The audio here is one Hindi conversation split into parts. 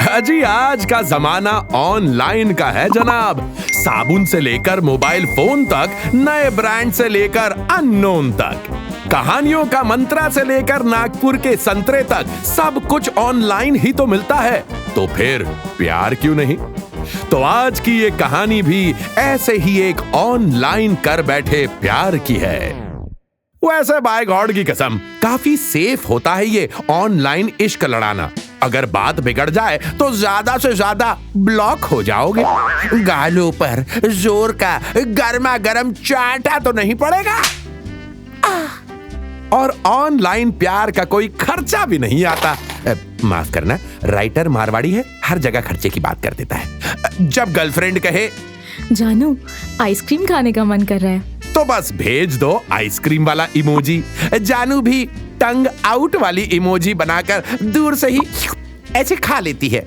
अजी आज का जमाना ऑनलाइन का है जनाब। साबुन से लेकर मोबाइल फोन तक, नए ब्रांड से लेकर अननोन तक, कहानियों का मंत्रा से लेकर नागपुर के संतरे तक, सब कुछ ऑनलाइन ही तो मिलता है। तो फिर प्यार क्यों नहीं? तो आज की ये कहानी भी ऐसे ही एक ऑनलाइन कर बैठे प्यार की है। वैसे बाय गॉड की कसम काफी सेफ होता है ये ऑनलाइन इश्क लड़ाना। अगर बात बिगड़ जाए तो ज्यादा से ज्यादा ब्लॉक हो जाओगे। गालों पर जोर का गर्मा गर्म चाटा तो नहीं पड़ेगा। और ऑनलाइन प्यार का कोई खर्चा भी नहीं आता। माफ करना, राइटर मारवाड़ी है, हर जगह खर्चे की बात कर देता है। जब गर्लफ्रेंड कहे जानू आइसक्रीम खाने का मन कर रहा है, तो बस भेज दो आइसक्रीम वाला इमोजी। जानू भी टंग आउट वाली इमोजी बनाकर दूर से ही ऐसे खा लेती है।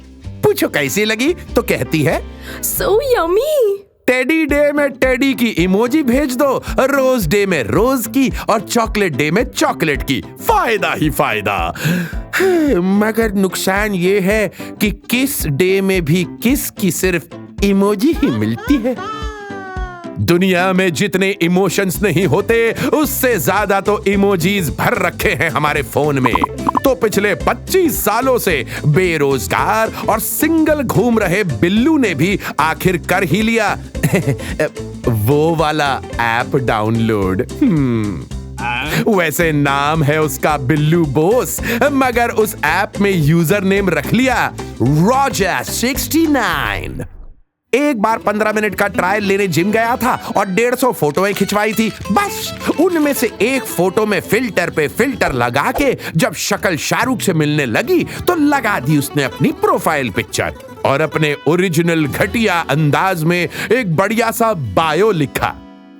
पूछो कैसी लगी तो कहती है सो यमी। टेडी डे में टेडी की इमोजी भेज दो, रोज डे में रोज की और चॉकलेट डे में चॉकलेट की। फायदा ही फायदा। मगर नुकसान ये है कि किस डे में भी किस की सिर्फ इमोजी ही मिलती है। दुनिया में जितने इमोशंस नहीं होते उससे ज्यादा तो इमोजीज भर रखे हैं हमारे फोन में। तो पिछले 25 सालों से बेरोजगार और सिंगल घूम रहे बिल्लू ने भी आखिर कर ही लिया वो वाला ऐप डाउनलोड। वैसे नाम है उसका बिल्लू बोस, मगर उस ऐप में यूजर नेम रख लिया Roger69। एक बार 15 मिनट का ट्रायल लेने जिम गया था और 150 फोटोएं खिंचवाई थी। बस उनमें से एक फोटो में फिल्टर पे फिल्टर लगा के जब शक्ल शाहरुख से मिलने लगी तो लगा दी उसने अपनी प्रोफाइल पिक्चर और अपने ओरिजिनल घटिया अंदाज में एक बढ़िया सा बायो लिखा।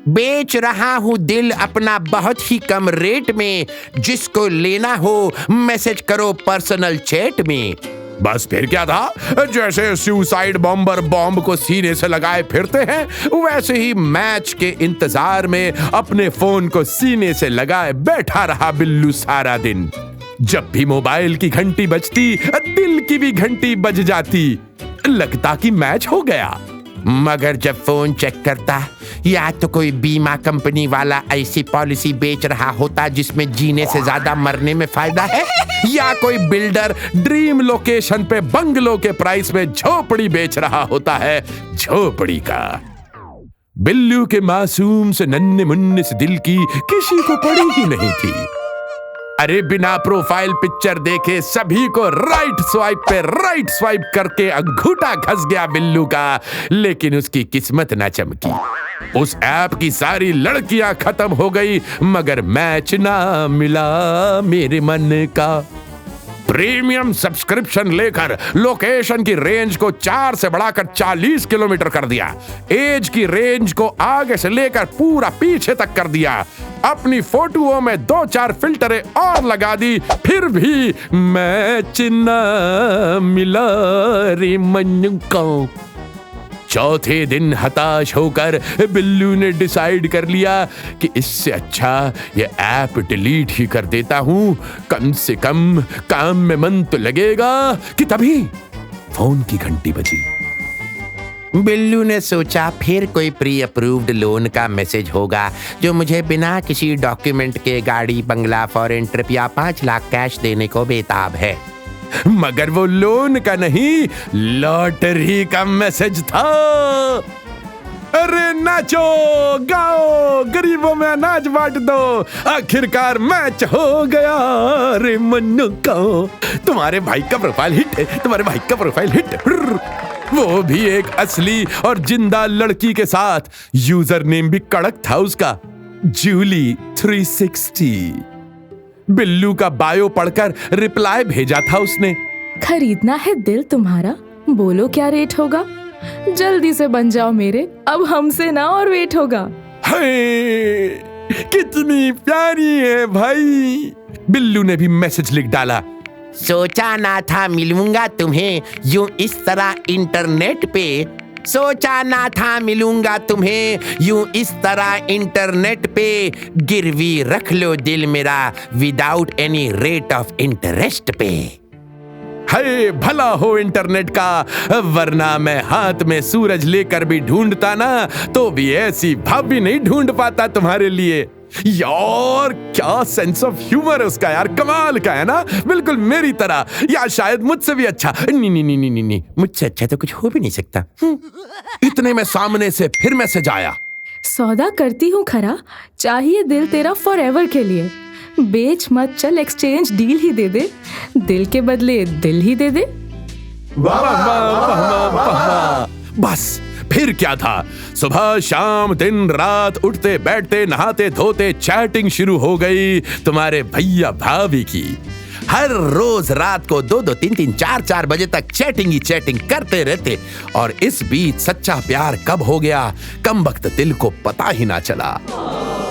बेच रहा हूं दिल अपना बहुत ही कम रेट में, जिसको लेना हो मैसेज करो पर्सनल चैट में। बस फिर क्या था, जैसे सुसाइड बॉम्बर बॉम्ब को सीने से लगाए फिरते हैं, वैसे ही मैच के इंतजार में अपने फोन को सीने से लगाए बैठा रहा बिल्लू सारा दिन। जब भी मोबाइल की घंटी बजती, दिल की भी घंटी बज जाती। लगता कि मैच हो गया। मगर जब फोन चेक करता, या तो कोई बीमा कंपनी वाला ऐसी पॉलिसी बेच रहा होता जिसमें जीने से ज्यादा मरने में फायदा है, या कोई बिल्डर ड्रीम लोकेशन पे बंगलो के प्राइस में झोपड़ी बेच रहा होता है झोपड़ी का। बिल्लू के मासूम से नन्हे मुन्ने से दिल की किसी को पड़ी ही नहीं थी। अरे बिना प्रोफाइल पिक्चर देखे सभी को राइट स्वाइप करके अंगूठा घस गया बिल्लू का, लेकिन उसकी किस्मत ना चमकी। उस ऐप की सारी लड़कियां खत्म हो गई, मगर मैच ना मिला मेरे मन का। प्रीमियम सब्सक्रिप्शन लेकर लोकेशन की रेंज को 4 से बढ़ाकर 40 किलोमीटर कर दिया। एज की रेंज को आगे से लेकर पूरा पीछे तक कर दिया। अपनी फोटोओं में 2-4 फिल्टरें और लगा दी, फिर भी मैच ना मिला रे मन को। चौथे दिन हताश होकर बिल्लू ने डिसाइड कर लिया कि इससे अच्छा ये ऐप डिलीट ही कर देता हूं, कम से कम काम में मन तो लगेगा। कि तभी फोन की घंटी बजी। बिल्लू ने सोचा फिर कोई प्री अप्रूव्ड लोन का मैसेज होगा जो मुझे बिना किसी डॉक्यूमेंट के गाड़ी, बंगला, फॉरेन ट्रिप या 5 लाख कैश देने को बेताब है। मगर वो लोन का नहीं, लॉटरी का मैसेज था। अरे नाचो गाओ, गरीबों में अनाज बांट दो, आखिरकार मैच हो गया रे मन्नू का। तुम्हारे भाई का प्रोफाइल हिट है, तुम्हारे भाई का प्रोफाइल हिट है। वो भी एक असली और जिंदा लड़की के साथ। यूजर नेम भी कड़क था उसका, जूली 360। बिल्लू का बायो पढ़कर रिप्लाई भेजा था उसने। खरीदना है दिल तुम्हारा, बोलो क्या रेट होगा, जल्दी से बन जाओ मेरे, अब हमसे ना और वेट होगा। हाय कितनी प्यारी है भाई। बिल्लू ने भी मैसेज लिख डाला। सोचा ना था मिलूंगा तुम्हें यूं इस तरह इंटरनेट पे, सोचा ना था मिलूंगा तुम्हें यूं इस तरह इंटरनेट पे, गिरवी रख लो दिल मेरा without any rate of interest पे। हाय भला हो इंटरनेट का, वरना मैं हाथ में सूरज लेकर भी ढूंढता ना तो भी ऐसी भाभी नहीं ढूंढ पाता तुम्हारे लिए। यार क्या सेंस ऑफ ह्यूमर है उसका यार, कमाल का है ना, बिल्कुल मेरी तरह, या शायद मुझसे भी अच्छा। नहीं, मुझसे अच्छा तो कुछ हो भी नहीं सकता। इतने में सामने से फिर मैसेज आया। सौदा करती हूँ खरा, चाहिए दिल तेरा फॉरएवर के लिए, बेच मत चल, एक्सचेंज डील ही दे दे, दिल के बदले दिल ही दे दे। वाह वाह वाह वाह वाह। बस फिर क्या था, सुबह शाम दिन रात उठते बैठते नहाते धोते चैटिंग शुरू हो गई तुम्हारे भैया भाभी की। हर रोज रात को 2-2 3-3 4-4 बजे तक चैटिंग ही चैटिंग करते रहते, और इस बीच सच्चा प्यार कब हो गया कम वक्त दिल को पता ही ना चला।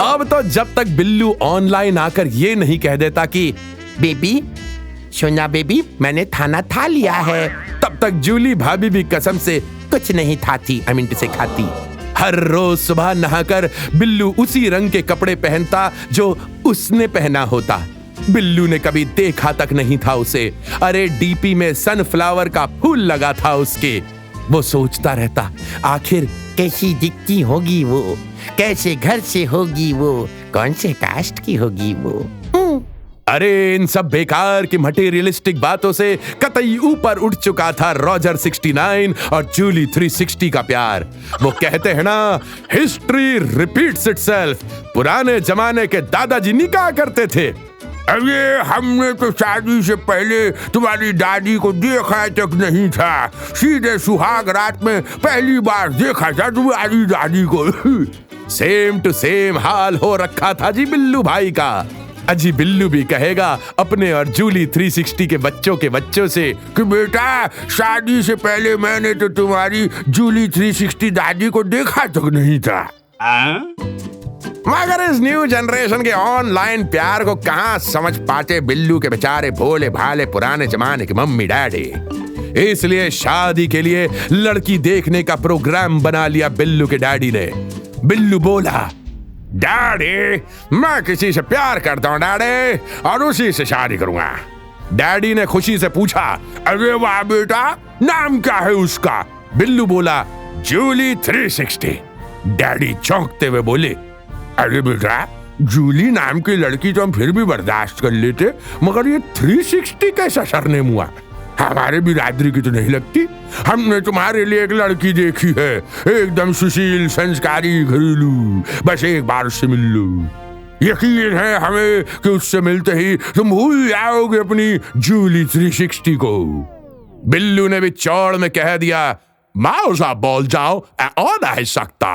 अब तो जब तक बिल्लू ऑनलाइन आकर ये नहीं कह देता कि बेबी सोना बेबी मैंने खाना खा लिया है, तब तक जूली भाभी भी कसम से कुछ नहीं खाती, आई मीन टू से खाती। हर रोज सुबह नहाकर बिल्लू उसी रंग के कपड़े पहनता जो उसने पहना होता। बिल्लू ने कभी देखा तक नहीं था उसे। अरे डीपी में सनफ्लावर का फूल लगा था उसके। वो सोचता रहता आखिर कैसी दिखती होगी वो, कैसे घर से होगी वो, कौन से कास्ट की होगी वो। अरे इन सब बेकार की मटेरियलिस्टिक बातों से कतई ऊपर उठ चुका था रॉजर 69 और जूली 360 का प्यार। वो कहते हैं ना, हिस्ट्री रिपीट्स इटसेल्फ। पुराने जमाने के दादाजी नहीं कहा करते थे, अरे हमने तो शादी से पहले तुम्हारी दादी को देखा तक नहीं था, सीधे सुहाग रात में पहली बार देखा था तुम्हारी दादी को। सेम टू सेम हाल हो रखा था जी बिल्लू भाई का। अजी बिल्लू भी कहेगा अपने और जूली 360 के बच्चों से कि बेटा शादी से पहले मैंने तो तुम्हारी जूली 360 दादी को देखा तक नहीं था। मगर इस न्यू जनरेशन के ऑनलाइन प्यार को कहां समझ पाते बिल्लू के बेचारे भोले भाले पुराने जमाने के मम्मी डैडी। इसलिए शादी के लिए लड़की देखने का प्रोग्राम बना लिया बिल्लू के डैडी ने। बिल्लू बोला, डैडी मैं किसी से प्यार करता हूँ डैडी, और उसी से शादी करूंगा। डैडी ने खुशी से पूछा, अरे वाह बेटा, नाम क्या है उसका? बिल्लू बोला, जूली 360। डैडी चौंकते हुए बोले, अरे बेटा जूली नाम की लड़की तो हम फिर भी बर्दाश्त कर लेते, मगर ये 360 कैसा सरनेम हुआ? हमारे बिरादरी की तो नहीं लगती। हमने तुम्हारे लिए एक लड़की देखी है, एकदम सुशील संस्कारी घरेलू, बस एक बार उससे मिल लो। यकीन है हमें कि उससे मिलते ही तुम भूल जाओगे अपनी जूली 360 को। बिल्लू ने भी चौड़ में कह दिया, माओ साहब बोल जाओ, और नहीं सकता।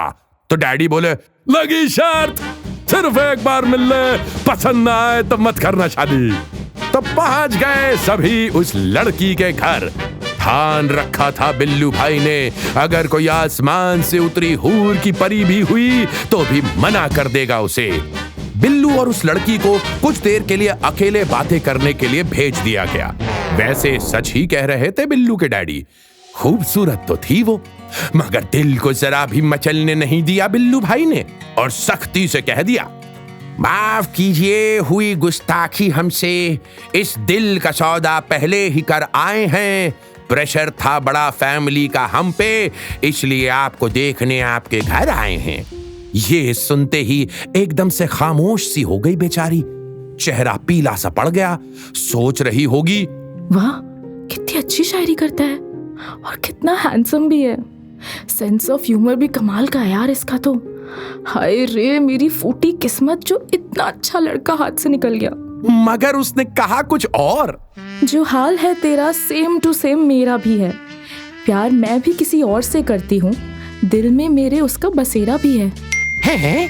तो डैडी बोले, लगी शर्त, सिर्फ एक बार मिल ले, पसंद ना आए तो मत करना शादी। तो पहुंच गए सभी उस लड़की के घर। ठान रखा था बिल्लू भाई ने, अगर कोई आसमान से उतरी हूर की परी भी हुई तो भी मना कर देगा उसे। बिल्लू और उस लड़की को कुछ देर के लिए अकेले बातें करने के लिए भेज दिया गया। वैसे सच ही कह रहे थे बिल्लू के डैडी, खूबसूरत तो थी वो, मगर दिल को जरा भी मचलने नहीं दिया बिल्लू भाई ने, और सख्ती से कह दिया, माफ कीजिए हुई गुस्ताखी हमसे, इस दिल का सौदा पहले ही कर आए हैं। प्रेशर था बड़ा फैमिली का हम पे, इसलिए आपको देखने आपके घर आए हैं। ये सुनते ही एकदम से खामोश सी हो गई बेचारी, चेहरा पीला सा पड़ गया। सोच रही होगी, वाह कितनी अच्छी शायरी करता है और कितना हैंडसम भी है। सेंस ऑफ ह्यूमर भी कमाल का है यार इसका तो। हाय रे मेरी फूटी किस्मत जो इतना अच्छा लड़का हाथ से निकल गया। मगर उसने कहा कुछ और, जो हाल है तेरा सेम टू सेम मेरा भी है। प्यार मैं भी किसी और से करती हूँ, दिल में मेरे उसका बसेरा भी है।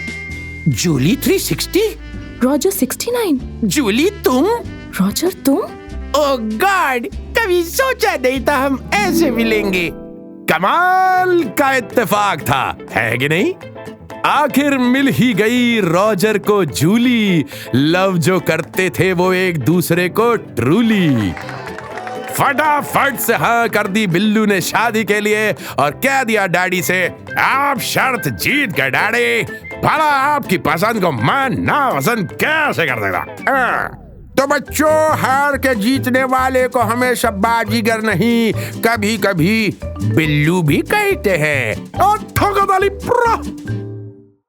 जूली 360? रॉजर 69? जूली तुम? रॉजर तुम? ओह गॉड, कभी सोचा नहीं था हम ऐसे मिलेंगे। कमाल का इत्तेफाक था, है कि नहीं? आखिर मिल ही गई रॉजर को जूली। लव जो करते थे वो एक दूसरे को ट्रूली। फटाफट से हाँ कर दी बिल्लू ने शादी के लिए, और कह दिया डैडी से, आप शर्त जीत गए डैडी, भला आपकी पसंद को मैं ना पसंद कैसे कर देता। तो बच्चों, हार के जीतने वाले को हमेशा बाजीगर नहीं, कभी कभी बिल्लू भी कहते हैं। ठोका ताली, प्रा।